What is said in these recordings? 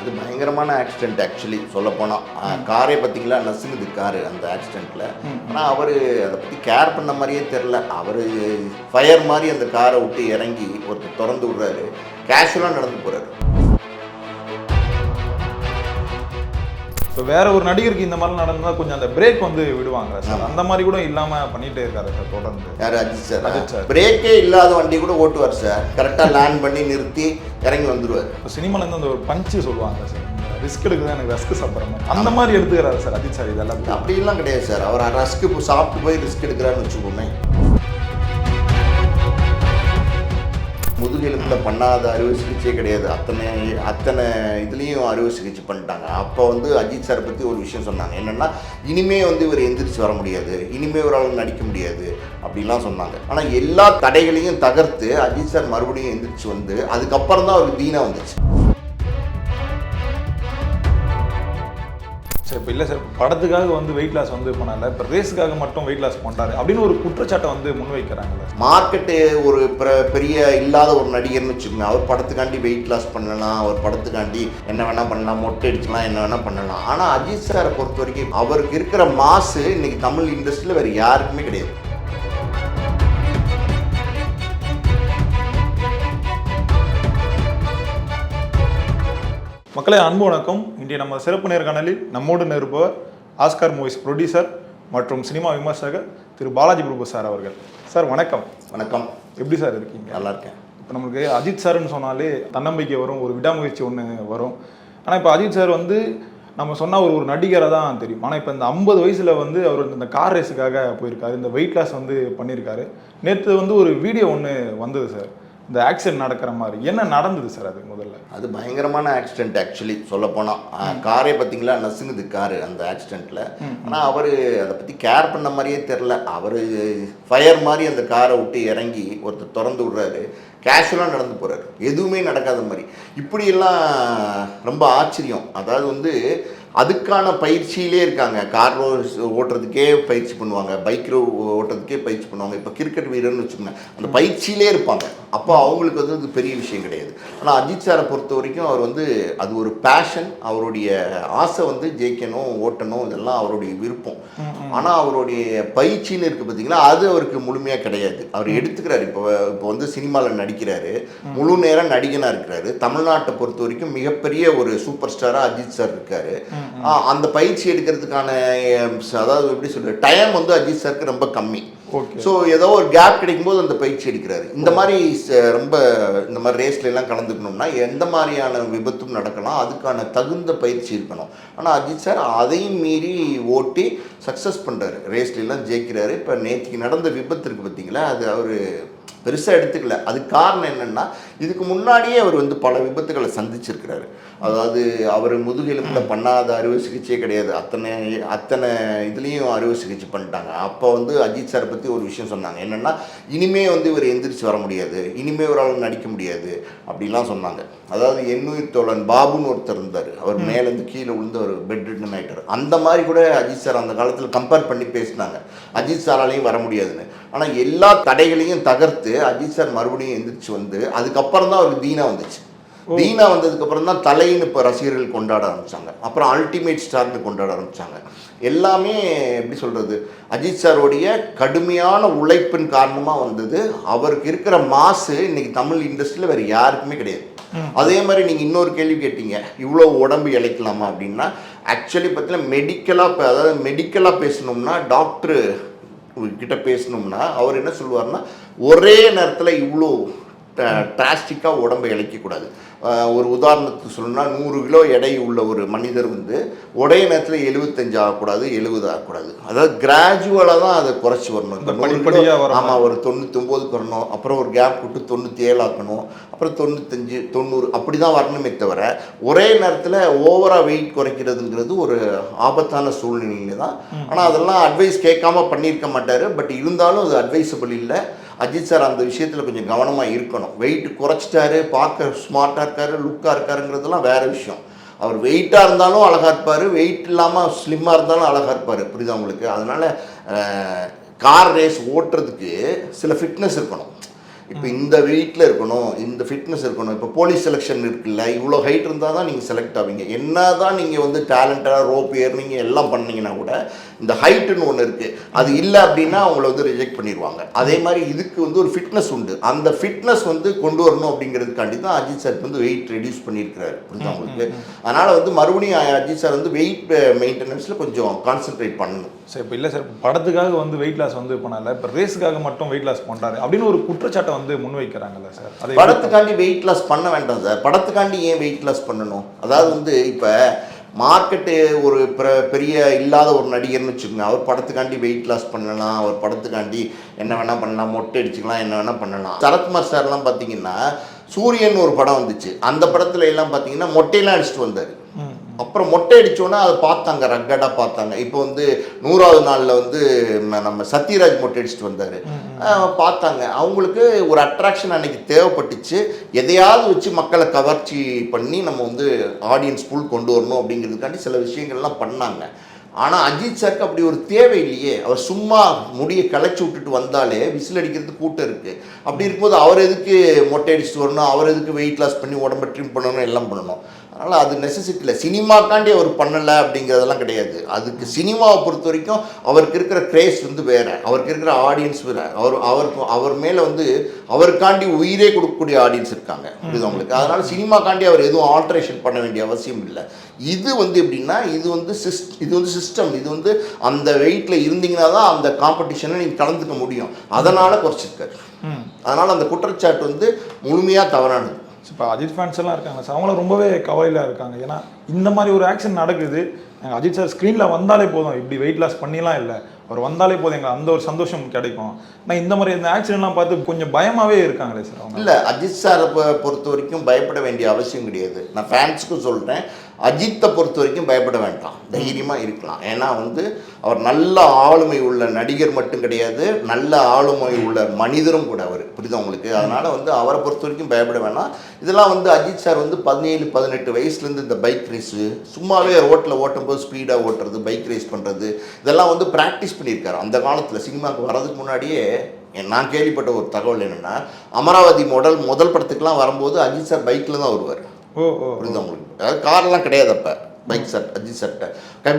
அது பயங்கரமான accident. Actually சொல்லப்போனால் காரே பார்த்தீங்களா நசுங்குது காரு அந்த ஆக்சிடெண்ட்டில். ஆனால் அவர் அதை பற்றி கேர் பண்ண மாதிரியே தெரில. அவர் ஃபயர் மாதிரி அந்த காரை விட்டு இறங்கி ஒருத்தர் திறந்து விடுறாரு, கேஷுவலாக நடந்து போகிறாரு. இப்போ வேற ஒரு நடிகருக்கு இந்த மாதிரி நடந்தால் கொஞ்சம் அந்த பிரேக் வந்து விடுவாங்க சார், அந்த மாதிரி கூட இல்லாமல் பண்ணிகிட்டே இருக்காரு சார் தொடர்ந்து. யார்? அஜித் சார். பிரேக்கே இல்லாத வண்டி கூட ஓட்டுவார் சார். கரெக்டாக லேண்ட் பண்ணி நிறுத்தி இறங்கி வந்துடுவார். இப்போ சினிமாலேருந்து அந்த ஒரு பஞ்சு சொல்லுவாங்க சார், ரிஸ்க் எடுக்குது எனக்கு ரஸ்க்கு சாப்பிட்ற மாதிரி, அந்த மாதிரி எடுத்துக்கிறாரு சார் அஜித் சார். இதெல்லாம் அப்படிலாம் கிடையாது சார். அவர் ரஸ்க்கு இப்போ சாப்பிட்டு போய் ரிஸ்க் எடுக்கிறாருன்னு வச்சுக்கோமே. முதுகெலும்பில் பண்ணாத அறுவை சிகிச்சையே கிடையாது. அத்தனை இதுலேயும் அறுவை சிகிச்சை பண்ணிட்டாங்க. அப்போ வந்து அஜித் சாரை பற்றி ஒரு விஷயம் சொன்னாங்க. என்னென்னா, இனிமே வந்து இவர் எந்திரிச்சு வர முடியாது, இனிமே ஒரு ஆள் நடிக்க முடியாது அப்படிலாம் சொன்னாங்க. ஆனால் எல்லா தடைகளையும் தகர்த்து அஜித் சார் மறுபடியும் எந்திரிச்சு வந்து அதுக்கப்புறம் தான் அவருக்கு தீனா வந்துச்சு. சார் இப்போ இல்லை சார், படத்துக்காக வந்து வெயிட் லாஸ் வந்து பண்ணல, இப்போ ரேஸுக்காக மட்டும் வெயிட் லாஸ் பண்ணுறாரு அப்படின்னு ஒரு குற்றச்சாட்டை வந்து முன்வைக்கிறாங்கல்ல. மார்க்கெட்டு ஒரு பெரிய இல்லாத ஒரு நடிகர்னு வச்சுக்கோங்க. அவர் படத்துக்காண்டி வெயிட் லாஸ் பண்ணலாம், அவர் படத்துக்காண்டி என்ன வேணால் பண்ணலாம், மொட்டை அடிக்கலாம், என்ன வேணால் பண்ணலாம். ஆனால் அஜித் சாரை பொறுத்த வரைக்கும் அவருக்கு இருக்கிற மாசு இன்னைக்கு தமிழ் இண்டஸ்ட்ரியில் வேறு யாருக்குமே கிடையாது. மக்களே, அன்பு வணக்கம். இன்றைய நம்ம சிறப்பு நேர்காணலில் நம்மோடு நிருப்பவர் ஆஸ்கார் மூவிஸ் ப்ரொடியூசர் மற்றும் சினிமா விமர்சகர் திரு பாலாஜி பிரபு சார் அவர்கள். சார் வணக்கம். வணக்கம். எப்படி சார் இருக்கீங்க? நல்லா இருக்கேன். இப்போ நம்மளுக்கு அஜித் சார்னு சொன்னாலே தன்னம்பிக்கை வரும், ஒரு விடாமுயற்சி ஒன்று வரும். ஆனால் இப்போ அஜித் சார் வந்து நம்ம சொன்னால் ஒரு நடிகரை தான் தெரியும். ஆனால் இப்போ இந்த 50 வயசில் வந்து அவர் இந்த கார் ரேஸுக்காக போயிருக்காரு, இந்த வெயிட் லாஸ் வந்து பண்ணியிருக்காரு. நேற்று வந்து ஒரு வீடியோ ஒன்று வந்தது சார், இந்த ஆக்சிடென்ட் நடக்கிற மாதிரி. என்ன நடந்தது சார் அது? முதல்ல அது பயங்கரமான ஆக்சிடென்ட். ஆக்சுவலி சொல்லப்போனால் காரே பார்த்தீங்களா நசுங்குது காரு அந்த ஆக்சிடெண்ட்டில். ஆனால் அவர் அதை பற்றி கேர் பண்ண மாதிரியே தெரில. அவர் ஃபயர் மாதிரி அந்த காரை விட்டு இறங்கி ஒருத்தர் திறந்து விடுறாரு, கேஷுவலாக நடந்து போகிறாரு, எதுவுமே நடக்காத மாதிரி. இப்படியெல்லாம் ரொம்ப ஆச்சரியம். அதாவது வந்து அதுக்கான பயிற்சியிலே இருக்காங்க. கார் ஓட்டுறதுக்கே பயிற்சி பண்ணுவாங்க, பைக் ஓட்டுறதுக்கே பயிற்சி பண்ணுவாங்க. இப்போ கிரிக்கெட் வீரர்னு வச்சுக்கோங்க, அந்த பயிற்சியிலே இருப்பாங்க. அப்போ அவங்களுக்கு வந்து அது பெரிய விஷயம் கிடையாது. ஆனால் அஜித் சாரை பொறுத்த வரைக்கும் அவர் வந்து அது ஒரு பேஷன். அவருடைய ஆசை வந்து ஜெயிக்கணும், ஓட்டணும், இதெல்லாம் அவருடைய விருப்பம். ஆனால் அவருடைய பயிற்சின்னு இருக்குது பார்த்தீங்களா, அது அவருக்கு முழுமையாக கிடையாது. அவர் எடுத்துக்கிறாரு. இப்போ வந்து சினிமாவில் நடிக்கிறாரு, முழு நேரம் நடிகனாக இருக்கிறாரு. தமிழ்நாட்டை பொறுத்த வரைக்கும் மிகப்பெரிய ஒரு சூப்பர் ஸ்டாராக அஜித் சார் இருக்காரு. அந்த பயிற்சி எடுக்கிறதுக்கான அதாவது எப்படி சொல்ற டைம் வந்து அஜித் சாருக்கு ரொம்ப கம்மி. ஸோ ஏதோ ஒரு கேப் கிடைக்கும்போது அந்த பயிற்சி எடுக்கிறாரு. இந்த மாதிரி ரொம்ப இந்த மாதிரி ரேஸ்ல எல்லாம் கலந்துக்கணும்னா எந்த மாதிரியான விபத்தும் நடக்கலாம், அதுக்கான தகுந்த பயிற்சி இருக்கணும். ஆனால் அஜித் சார் அதையும் மீறி ஓட்டி சக்ஸஸ் பண்ணுறாரு, ரேஸ்ல எல்லாம் ஜெயிக்கிறாரு. இப்போ நேற்றுக்கு நடந்த விபத்து இருக்கு பார்த்தீங்களா, அது அவர் பெருசாக எடுத்துக்கல. அதுக்கு காரணம் என்னென்னா, இதுக்கு முன்னாடியே அவர் வந்து பல விபத்துகளை சந்திச்சிருக்கிறாரு. அதாவது அவர் முதுகெலும்பில் பண்ணாத அறுவை சிகிச்சையே கிடையாது. அத்தனை இதுலேயும் அறுவை சிகிச்சை பண்ணிட்டாங்க. அப்போ வந்து அஜித் சாரை பற்றி ஒரு விஷயம் சொன்னாங்க. என்னென்னா, இனிமே வந்து இவர் எந்திரிச்சு வர முடியாது, இனிமே ஒரு ஆள் நடிக்க முடியாது அப்படிலாம் சொன்னாங்க. அதாவது எண்ணுயிர் தோழன் பாபுன்னு ஒருத்தர் இருந்தார், அவர் மேலேருந்து கீழே விழுந்து ஒரு பெட் ரிட்டன் ஆகிட்டார். அந்த மாதிரி கூட அஜித் சார் அந்த காலத்தில் கம்பேர் பண்ணி பேசினாங்க, அஜித் சாராலையும் வர முடியாதுன்னு. ஆனால் எல்லா தடைகளையும் தகர்த்து அஜித் சார் மறுபடியும் எந்திரிச்சு வந்து அதுக்கப்புறம் தான் அவருக்கு தீனா வந்துச்சு. தீனா வந்ததுக்கப்புறம் தான் தலைன்னு இப்போ ரசிகர்கள் கொண்டாட ஆரம்பித்தாங்க. அப்புறம் அல்டிமேட் ஸ்டார்னு கொண்டாட ஆரம்பித்தாங்க. எல்லாமே எப்படி சொல்கிறது, அஜித் சாரோடைய கடுமையான உழைப்பின் காரணமாக வந்தது. அவருக்கு இருக்கிற மாசு இன்னைக்கு தமிழ் இண்டஸ்ட்ரியில் வேறு யாருக்குமே கிடையாது. அதே மாதிரி நீங்கள் இன்னொரு கேள்வி கேட்டீங்க, இவ்வளோ உடம்பு இழைக்கலாமா அப்படின்னா, ஆக்சுவலி பார்த்தீங்கன்னா மெடிக்கலாக பேசணும்னா, டாக்டர் கிட்ட பேசணும்னா அவர் என்ன சொல்லுவார்னா, ஒரே நேரத்தில் இவ்வளோ டிராஸ்டிக்காக உடம்பை இழைக்கக்கூடாது. ஒரு உதாரணத்துக்கு சொல்லணும்னா, 100 கிலோ எடை உள்ள ஒரு மனிதர் வந்து ஒரே நேரத்தில் 75 ஆகக்கூடாது, 70 ஆகக்கூடாது. அதாவது கிராஜுவலாக தான் அதை குறைச்சி வரணும். இப்போ 100 கிலோ, ஆமாம், ஒரு 99 வரணும், அப்புறம் ஒரு கேப் விட்டு 97 ஆக்கணும், அப்புறம் 95, 90 அப்படி தான் வரணுமே தவிர ஒரே நேரத்தில் ஓவராக வெயிட் குறைக்கிறதுங்கிறது ஒரு ஆபத்தான சூழ்நிலையில தான். ஆனால் அதெல்லாம் அட்வைஸ் கேட்காம பண்ணியிருக்க மாட்டார். பட் இருந்தாலும் அது அட்வைசபிள் இல்லை. அஜித் சார் அந்த விஷயத்தில் கொஞ்சம் கவனமாக இருக்கணும். வெயிட் குறைச்சிட்டாரு, பார்க்க ஸ்மார்ட்டாக இருக்காரு, லுக்காக இருக்காருங்கிறதுலாம் வேறு விஷயம். அவர் வெயிட்டாக இருந்தாலும் அழகாக இருப்பார், வெயிட் இல்லாமல் ஸ்லிம்மாக இருந்தாலும் அழகாக இருப்பார். புரியுதா உங்களுக்கு? அதனால் கார் ரேஸ் ஓட்டுறதுக்கு சில ஃபிட்னஸ் இருக்கணும். இப்போ இந்த வெயிட்டில் இருக்கணும், இந்த ஃபிட்னஸ் இருக்கணும். இப்போ போலீஸ் செலெக்ஷன் இருக்குல்ல, இவ்வளோ ஹைட் இருந்தால் தான் நீங்கள் செலக்ட் ஆவீங்க. என்ன தான் நீங்கள் வந்து டேலண்டாக ரோப் ஏறினீங்க எல்லாம் பண்ணீங்கன்னா கூட இந்த ஹைட்டுன்னு ஒன்று இருக்குது, அது இல்லை அப்படின்னா அவங்கள வந்து ரிஜெக்ட் பண்ணிடுவாங்க. அதே மாதிரி இதுக்கு வந்து ஒரு ஃபிட்னஸ் உண்டு. அந்த ஃபிட்னஸ் வந்து கொண்டு வரணும் அப்படிங்கிறதுக்காண்டி தான் அஜித் சார் வந்து வெயிட் ரெடியூஸ் பண்ணியிருக்கிறாரு. புரியுது உங்களுக்கு? அதனால் வந்து மறுபடியும் அஜித் சார் வந்து வெயிட் மெயின்டெனன்ஸில் கொஞ்சம் கான்சென்ட்ரேட் பண்ணணும். சார் இப்போ இல்லை சார், படத்துக்காக வந்து வெயிட் லாஸ் வந்து பண்ணல, இப்போ ரேஸுக்காக மட்டும் வெயிட் லாஸ் பண்ணுறாரு அப்படின்னு ஒரு குற்றச்சாட்டை வந்து முன்வைக்கிறாங்கல்ல சார். அதை படத்துக்காண்டி வெயிட் லாஸ் பண்ண வேண்டாம் சார். படத்துக்காண்டி ஏன் வெயிட் லாஸ் பண்ணணும்? அதாவது வந்து இப்போ மார்க்கெட்டு ஒரு பெரிய இல்லாத ஒரு நடிகர்னு வச்சுக்கோங்க, அவர் படத்துக்காண்டி வெயிட் லாஸ் பண்ணலாம், அவர் படத்துக்காண்டி என்ன வேணால் பண்ணலாம், மொட்டை அடிச்சுக்கலாம், என்ன வேணால் பண்ணலாம். சரத்குமார் சார்லாம் பார்த்தீங்கன்னா சூரியன் ஒரு படம் வந்துச்சு, அந்த படத்துல எல்லாம் பார்த்தீங்கன்னா மொட்டையெல்லாம் அடிச்சுட்டு வந்தார். அப்புறம் மொட்டை அடித்தோன்னா அதை பார்த்தாங்க, ரக்கடாக பார்த்தாங்க. இப்போ வந்து 100வது நாளில் வந்து நம்ம சத்யராஜ் மொட்டை அடிச்சுட்டு வந்தார், பார்த்தாங்க. அவங்களுக்கு ஒரு அட்ராக்ஷன் அன்னைக்கு தேவைப்பட்டுச்சு, எதையாவது வச்சு மக்களை கவர்ச்சி பண்ணி நம்ம வந்து ஆடியன்ஸ் ஃபுல் கொண்டு வரணும் அப்படிங்கிறதுக்காண்டி சில விஷயங்கள்லாம் பண்ணாங்க. ஆனால் அஜித் சாருக்கு அப்படி ஒரு தேவை இல்லையே. அவர் சும்மா முடியை களைச்சி விட்டுட்டு வந்தாலே விசில் அடிக்கிறது கூட்டம் இருக்குது. அப்படி இருக்கும்போது அவர் எதுக்கு மொட்டை அடிச்சுட்டு வரணும், அவர் எதுக்கு வெயிட் லாஸ் பண்ணி உடம்பை ட்ரிம் பண்ணணும், எல்லாம் பண்ணணும். அதனால் அது நெசசிட்டி இல்லை. சினிமாக்காண்டி அவர் பண்ணலை அப்படிங்கிறதெல்லாம் கிடையாது. அதுக்கு சினிமாவை பொறுத்த வரைக்கும் அவருக்கு இருக்கிற கிரேஸ் வந்து வேறு, அவருக்கு இருக்கிற ஆடியன்ஸ் வேறு. அவர் மேலே வந்து அவருக்காண்டி உயிரே கொடுக்கக்கூடிய ஆடியன்ஸ் இருக்காங்க. புரியுது உங்களுக்கு? அதனால் சினிமாக்காண்டி அவர் எதுவும் ஆல்ட்ரேஷன் பண்ண வேண்டிய அவசியம் இல்லை. இது வந்து எப்படின்னா இது வந்து சிஸ்டம். இது வந்து அந்த வெயிட்டில் இருந்தீங்கன்னா தான் அந்த காம்படிஷனை நீங்கள் கலந்துக்க முடியும். அதனால் குறைச்சிருக்காரு. அதனால் அந்த குற்றச்சாட்டு வந்து முழுமையாக தவறானது. இப்போ அஜித் ஃபேன்ஸ் எல்லாம் இருக்காங்க சார், அவங்களும் ரொம்பவே கவலையில் இருக்காங்க. ஏன்னா இந்த மாதிரி ஒரு ஆக்ஷன் நடக்குது, அஜித் சார் ஸ்க்ரீனில் வந்தாலே போதும், இப்படி வெயிட் லாஸ் பண்ணிலாம் இல்லை, அவர் வந்தாலே போதும் எங்களுக்கு அந்த ஒரு சந்தோஷம் கிடைக்கும். நான் இந்த மாதிரி இந்த ஆக்சிடென்ட்லாம் பார்த்து கொஞ்சம் பயமாகவே இருக்காங்களே சார் அவங்க. இல்லை, அஜித் சாரை பொறுத்த வரைக்கும் பயப்பட வேண்டிய அவசியம் கிடையாது. நான் ஃபேன்ஸுக்கும் சொல்கிறேன், அஜித்தை பொறுத்த வரைக்கும் பயப்பட வேண்டாம், தைரியமாக இருக்கலாம். ஏன்னா வந்து அவர் நல்ல ஆளுமை உள்ள நடிகர் மட்டும் கிடையாது, நல்ல ஆளுமை உள்ள மனிதரும் கூட அவர். புரியுது உங்களுக்கு? அதனால் வந்து அவரை பொறுத்த வரைக்கும் பயப்பட வேணாம். இதெல்லாம் வந்து அஜித் சார் வந்து 17-18 வயசுலேருந்து இந்த பைக் ரேஸு, சும்மாவே ரோட்டில் ஓட்டும்போது ஸ்பீடாக ஓட்டுறது, பைக் ரேஸ் பண்ணுறது, இதெல்லாம் வந்து ப்ராக்டிஸ் பண்ணியிருக்காரு. அந்த காலத்தில் சினிமாவுக்கு வர்றதுக்கு முன்னாடியே நான் கேள்விப்பட்ட ஒரு தகவல் என்னென்னா, அமராவதி முதல் படத்துக்குலாம் வரும்போது அஜித் சார் பைக்கில் தான் வருவார். புரியுது உங்களுக்கு? அதாவது கார்லாம் கிடையாது அப்போ. அஜித் சட்டை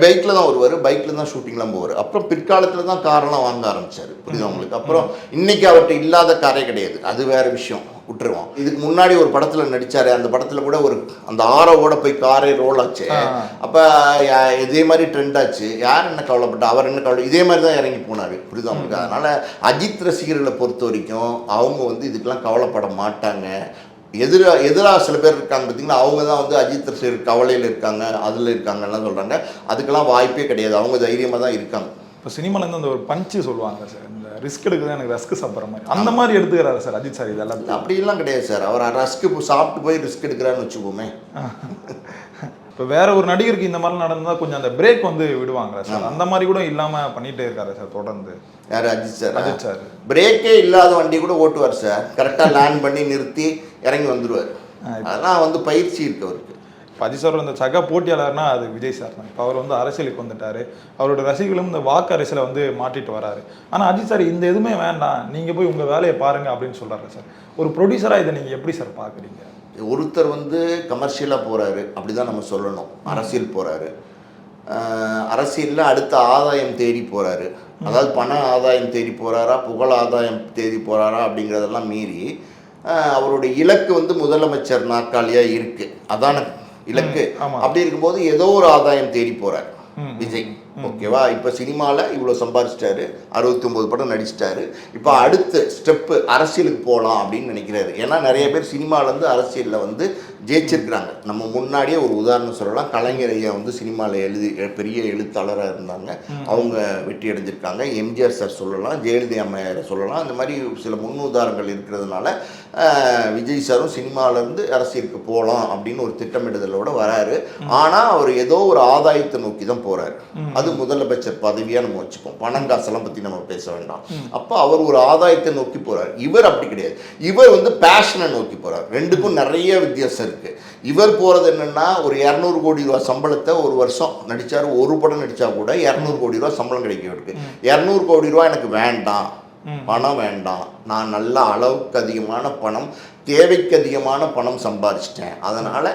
பைக்கில் தான் வருவார், பைக்கில் தான் ஷூட்டிங்லாம் போவார். அப்புறம் பிற்காலத்தில் தான் காரெல்லாம் வாங்க ஆரம்பித்தார். புரியுது உங்களுக்கு? அப்புறம் இன்றைக்கி அவர்கிட்ட இல்லாத காரே கிடையாது, அது வேறு விஷயம், விட்டுருவோம். இதுக்கு முன்னாடி ஒரு படத்தில் நடித்தார், அந்த படத்தில் கூட ஒரு அந்த ஆரோவோட போய் காரே ரோல் ஆச்சு. அப்போ இதே மாதிரி ட்ரெண்ட் ஆச்சு. யார் என்ன கவலைப்பட்டா, அவர் என்ன கவலை, இதே மாதிரி தான் இறங்கி போனார். புரியுது அவங்களுக்கு? அதனால் அஜித் ரசிகர்களை பொறுத்த வரைக்கும் அவங்க வந்து இதுக்கெல்லாம் கவலைப்பட மாட்டாங்க. எதிராக சில பேர் இருக்காங்க பார்த்தீங்கன்னா, அவங்க தான் வந்து அஜித் ரசிகர் கவலையில் இருக்காங்க, அதில் இருக்காங்கலாம் சொல்கிறாங்க. அதுக்கெல்லாம் வாய்ப்பே கிடையாது, அவங்க தைரியமாக தான் இருக்காங்க. இப்போ சினிமாலேருந்து அந்த ஒரு பஞ்சு சொல்லுவாங்க சார், இந்த ரிஸ்க் எடுக்குது எனக்கு ரஸ்க்கு சாப்பிட்ற மாதிரி, அந்த மாதிரி எடுத்துக்கிறாரு சார் அஜித் சார். இதெல்லாம் அப்படிலாம் கிடையாது சார். அவர் ரஸ்க்கு சாப்பிட்டு போய் ரிஸ்க் எடுக்கிறான்னு வச்சுக்கோமே. இப்போ வேற ஒரு நடிகருக்கு இந்த மாதிரி நடந்தால் கொஞ்சம் அந்த பிரேக் வந்து விடுவாங்க சார், அந்த மாதிரி கூட இல்லாமல் பண்ணிகிட்டே இருக்காரு சார் தொடர்ந்து. யார்? அஜித் சார். அஜித் சார் பிரேக்கே இல்லாத வண்டி கூட ஓட்டுவார் சார். கரெக்டாக லேண்ட் பண்ணி நிறுத்தி இறங்கி வந்துடுவார். அதெல்லாம் வந்து பயிற்சி இருக்கு அவருக்கு. இப்போ அஜித் சார் இந்த சக போட்டியாளர்னா அது விஜய் சார் தான். இப்போ அவர் வந்து அரசியலுக்கு வந்துட்டார், அவரோட ரசிகர்களும் இந்த வாக்கு அரசியலை வந்து மாற்றிட்டு வராரு. ஆனால் அஜித் சார் இந்த எதுவுமே வேண்டாம், நீங்கள் போய் உங்கள் வேலையை பாருங்கள் அப்படின்னு சொல்கிறாரு சார். ஒரு ப்ரொடியூசராக இதை நீங்கள் எப்படி சார் பார்க்குறீங்க? ஒருத்தர் வந்து கமர்ஷியலாக போகிறாரு, அப்படி தான் நம்ம சொல்லணும். அரசியல் போகிறாரு, அரசியலில் அடுத்த ஆதாயம் தேடி போகிறாரு. அதாவது பண ஆதாயம் தேடி போகிறாரா, புகழ் ஆதாயம் தேடி போகிறாரா அப்படிங்கிறதெல்லாம் மீறி அவருடைய இலக்கு வந்து முதலமைச்சர் நாற்காலியாக இருக்குது, அதான இலக்கு. அப்படி இருக்கும்போது ஏதோ ஒரு ஆதாயம் தேடி போகிறார் விஜய். ஓகேவா? இப்போ சினிமாவில் இவ்வளோ சம்பாதிச்சிட்டாரு, 69 படம் நடிச்சிட்டாரு. இப்போ அடுத்த ஸ்டெப்பு அரசியலுக்கு போகலாம் அப்படின்னு நினைக்கிறாரு. ஏன்னா நிறைய பேர் சினிமாவிலேருந்து அரசியலில் வந்து ஜெயிச்சிருக்கிறாங்க. நம்ம முன்னாடியே ஒரு உதாரணம் சொல்லலாம். கலைஞர் ஐயா வந்து சினிமாவில் பெரிய எழுத்தாளராக இருந்தாங்க, அவங்க வெற்றி அடைஞ்சிருக்காங்க. எம்ஜிஆர் சார் சொல்லலாம், ஜெயலலிதா அம்மையாரை சொல்லலாம். இந்த மாதிரி சில முன்னுதாரணங்கள் இருக்கிறதுனால விஜய் சாரும் சினிமாவிலேருந்து அரசியலுக்கு போகலாம் அப்படின்னு ஒரு திட்டமிடுதலோடு வராரு. ஆனால் அவர் ஏதோ ஒரு ஆதாயத்தை நோக்கி தான் போகிறாரு. அது முதலமைச்சர் பதவியாக நம்ம வச்சுப்போம், பணம் காசெல்லாம் பற்றி நம்ம பேச வேண்டாம். அப்போ அவர் ஒரு ஆதாயத்தை நோக்கி போகிறார். இவர் அப்படி கிடையாது, இவர் வந்து பேஷனை நோக்கி போகிறார். ரெண்டுக்கும் நிறைய வித்தியாசம் இருக்குது. இவர் போகிறது என்னென்னா, ஒரு 200 கோடி ரூபா சம்பளத்தை ஒரு வருஷம் நடித்தார், ஒரு படம் நடித்தா கூட 200 கோடி ரூபா சம்பளம் கிடைக்கும் இவருக்கு. 200 கோடி ரூபா எனக்கு வேண்டாம், பணம் வேண்டாம், நான் நல்ல அளவுக்கு அதிகமான பணம், தேவைக்கு அதிகமான பணம் சம்பாதிச்சிட்டேன், அதனால்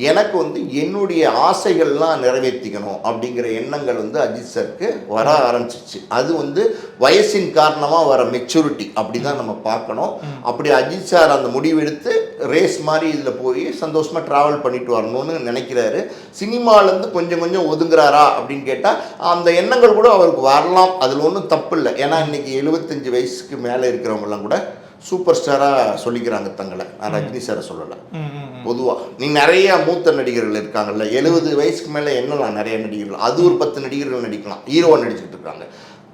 எனக்கு வந்து என்னுடைய ஆசைகள்லாம் நிறைவேற்றிக்கணும் அப்படிங்கிற எண்ணங்கள் வந்து அஜித் சாருக்கு வர ஆரம்பிச்சிச்சு. அது வந்து வயசின் காரணமாக வர மெச்சூரிட்டி அப்படி தான் நம்ம பார்க்கணும். அப்படி அஜித் சார் அந்த முடிவெடுத்து ரேஸ் மாதிரி இதில் போய் சந்தோஷமாக ட்ராவல் பண்ணிட்டு வரணும்னு நினைக்கிறாரு. சினிமாலேருந்து கொஞ்சம் கொஞ்சம் ஒதுங்குறாரா அப்படின்னு கேட்டால் அந்த எண்ணங்கள் கூட அவருக்கு வரலாம், அதில் ஒன்றும் தப்பு இல்லை. ஏன்னா இன்றைக்கி 75 வயசுக்கு மேலே இருக்கிறவங்கலாம் கூட சூப்பர் ஸ்டாராக சொல்லிக்கிறாங்க தங்களை. நான் ரஜினி சாரை சொல்லலை, பொதுவாக நீங்கள் நிறைய மூத்த நடிகர்கள் இருக்காங்கல்ல, 70 வயசுக்கு மேலே என்னலாம் நிறைய நடிகர்கள், அது ஒரு 10 நடிகர்கள் நடிக்கலாம், ஹீரோவாக நடிச்சுக்கிட்டு இருக்காங்க.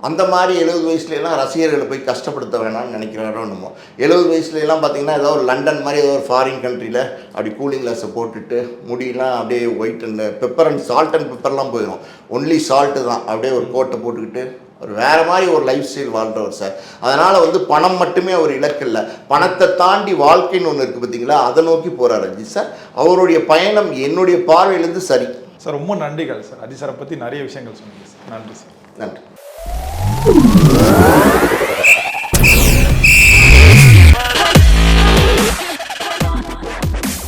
அந்த மாதிரி 70 வயசுலலாம் ரசிகர்களை போய் கஷ்டப்படுத்த வேணாம்னு நினைக்கிறாரோ என்னமோ. 70 வயசுலலாம் பார்த்தீங்கன்னா ஏதோ ஒரு லண்டன் மாதிரி ஏதோ ஒரு ஃபாரின் கண்ட்ரியில் அப்படி கூலிங் கிளாஸை போட்டுட்டு முடியெல்லாம் அப்படியே white and pepper and salt and பெப்பர்லாம் போயிடும், ஒன்லி சால்ட்டு தான், அப்படியே ஒரு கோட்டை போட்டுக்கிட்டு ஒரு வேறு மாதிரி ஒரு லைஃப் ஸ்டைல் வாழ்கிறவர் சார். அதனால் வந்து பணம் மட்டுமே அவர் இலக்கு இல்லை, பணத்தை தாண்டி வாழ்க்கைன்னு ஒன்று இருக்குது பார்த்தீங்களா, அதை நோக்கி போகிறார் அஜித் சார். அவருடைய பயணம் என்னுடைய பார்வையிலேருந்து சரி சார். ரொம்ப நன்றிகள் சார். அஜித் சாரை பற்றி நிறைய விஷயங்கள் சொன்னீங்க சார். நன்றி சார். நன்றி.